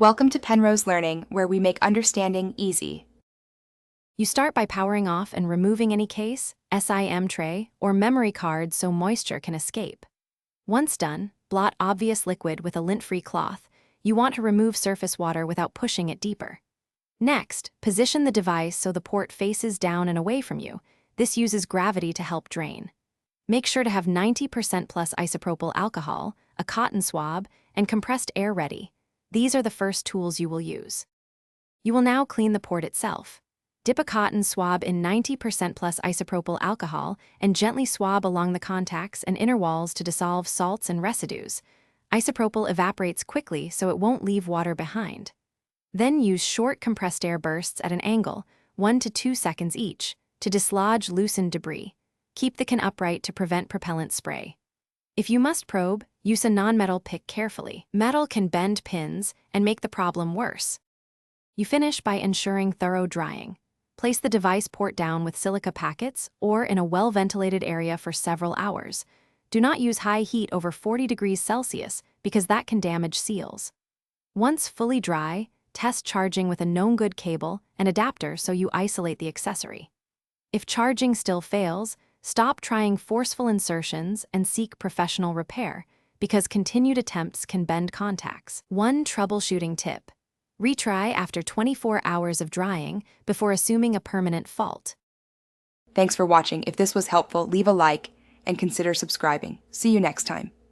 Welcome to Penrose Learning, where we make understanding easy. You start by powering off and removing any case, SIM tray, or memory card so moisture can escape. Once done, blot obvious liquid with a lint-free cloth. You want to remove surface water without pushing it deeper. Next, position the device so the port faces down and away from you. This uses gravity to help drain. Make sure to have 90% plus isopropyl alcohol, a cotton swab, and compressed air ready. These are the first tools you will use. You will now clean the port itself. Dip a cotton swab in 90% plus isopropyl alcohol and gently swab along the contacts and inner walls to dissolve salts and residues. Isopropyl evaporates quickly so it won't leave water behind. Then use short compressed air bursts at an angle, 1 to 2 seconds each, to dislodge loosened debris. Keep the can upright to prevent propellant spray. If you must probe, use a non-metal pick carefully. Metal can bend pins and make the problem worse. You finish by ensuring thorough drying. Place the device port down with silica packets or in a well-ventilated area for several hours. Do not use high heat over 40 degrees Celsius because that can damage seals. Once fully dry, test charging with a known good cable and adapter so you isolate the accessory. If charging still fails, stop trying forceful insertions and seek professional repair, because continued attempts can bend contacts. One troubleshooting tip: retry after 24 hours of drying before assuming a permanent fault. Thanks for watching. If this was helpful, leave a like and consider subscribing. See you next time.